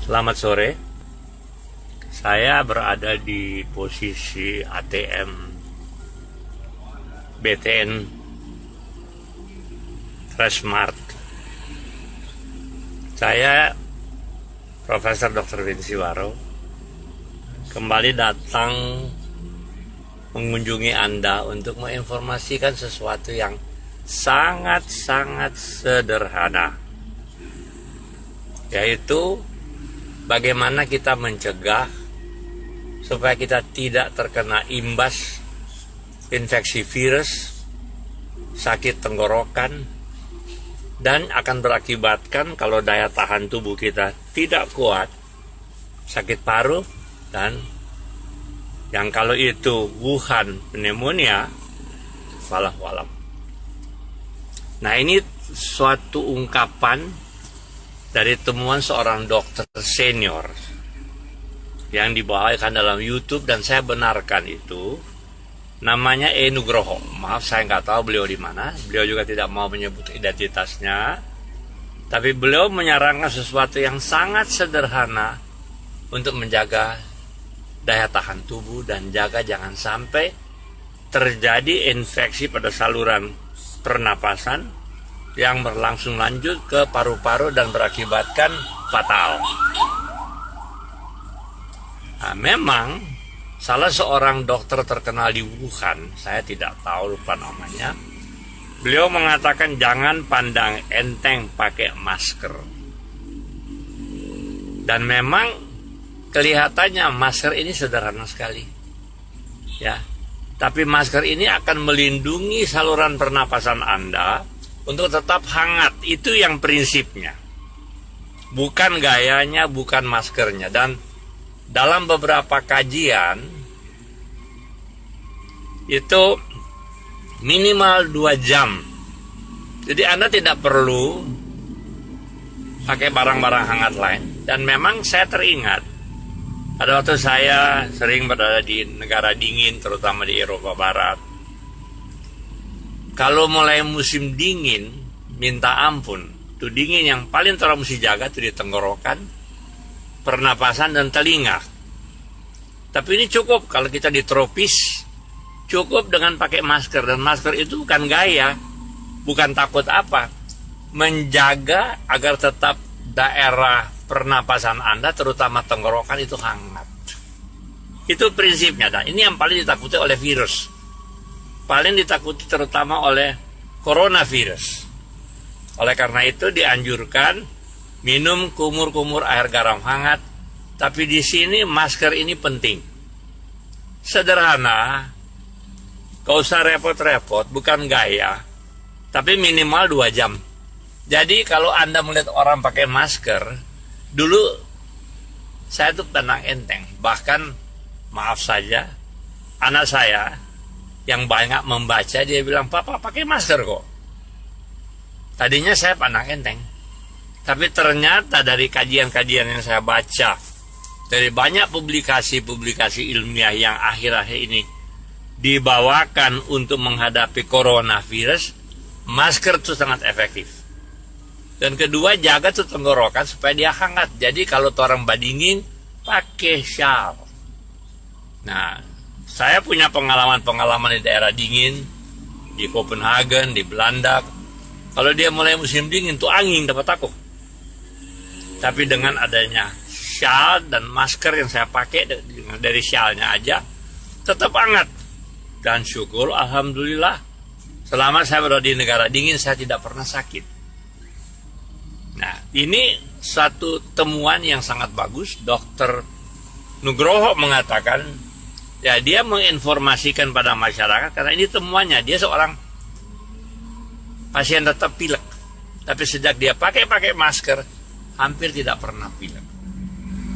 Selamat sore. Saya berada di posisi ATM BTN Freshmart. Saya Profesor Dr. Vinci Waro kembali datang mengunjungi Anda untuk menginformasikan sesuatu yang sangat-sangat sederhana, yaitu bagaimana kita mencegah supaya kita tidak terkena imbas infeksi virus, sakit tenggorokan, dan akan berakibatkan kalau daya tahan tubuh kita tidak kuat, sakit paru, dan yang kalau itu Wuhan pneumonia, walau walam. Nah, ini suatu ungkapan dari temuan seorang dokter senior yang dibawakan dalam YouTube dan saya benarkan itu. Namanya Nugroho. Maaf, saya nggak tahu beliau di mana. Beliau juga tidak mau menyebut identitasnya. Tapi beliau menyarankan sesuatu yang sangat sederhana untuk menjaga daya tahan tubuh dan jaga jangan sampai terjadi infeksi pada saluran pernapasan yang berlangsung lanjut ke paru-paru dan berakibatkan fatal. Nah, memang salah seorang dokter terkenal di Wuhan, saya tidak tahu, lupa namanya, beliau mengatakan jangan pandang enteng pakai masker. Dan memang kelihatannya masker ini sederhana sekali, ya. Tapi masker ini akan melindungi saluran pernapasan Anda untuk tetap hangat. Itu yang prinsipnya, bukan gayanya, bukan maskernya. Dan dalam beberapa kajian itu minimal 2 jam. Jadi Anda tidak perlu pakai barang-barang hangat lain. Dan memang saya teringat pada waktu saya sering berada di negara dingin, terutama di Eropa Barat. Kalau mulai musim dingin, minta ampun, itu dingin yang paling terlalu mesti jaga itu di tenggorokan, pernapasan, dan telinga. Tapi ini cukup kalau kita di tropis, cukup dengan pakai masker. Dan masker itu bukan gaya, bukan takut apa, menjaga agar tetap daerah pernapasan Anda, terutama tenggorokan, itu hangat. Itu prinsipnya. Dan ini yang paling ditakuti oleh virus, paling ditakuti terutama oleh coronavirus. Oleh karena itu dianjurkan minum kumur-kumur air garam hangat. Tapi di sini masker ini penting. Sederhana, gak usah repot-repot, bukan gaya. Tapi minimal 2 jam. Jadi kalau Anda melihat orang pakai masker, dulu saya tuh pandang enteng. Bahkan maaf saja, anak saya yang banyak membaca, dia bilang, "Papa pakai masker kok." Tadinya saya pandang enteng. Tapi ternyata dari kajian-kajian yang saya baca, dari banyak publikasi-publikasi ilmiah yang akhir-akhir ini dibawakan untuk menghadapi coronavirus, masker itu sangat efektif. Dan kedua, jaga tuh tenggorokan supaya dia hangat. Jadi kalau orang badingin, pakai shawl. Nah, saya punya pengalaman-pengalaman di daerah dingin, di Copenhagen, di Belanda. Kalau dia mulai musim dingin, tuh angin dapat aku. Tapi dengan adanya shawl dan masker yang saya pakai, dari shawlnya aja, tetap hangat. Dan syukur, alhamdulillah, selama saya berada di negara dingin, saya tidak pernah sakit. Nah, ini satu temuan yang sangat bagus. Dr. Nugroho mengatakan, ya, dia menginformasikan pada masyarakat, karena ini temuannya, dia seorang pasien tetap pilek. Tapi sejak dia pakai masker, hampir tidak pernah pilek.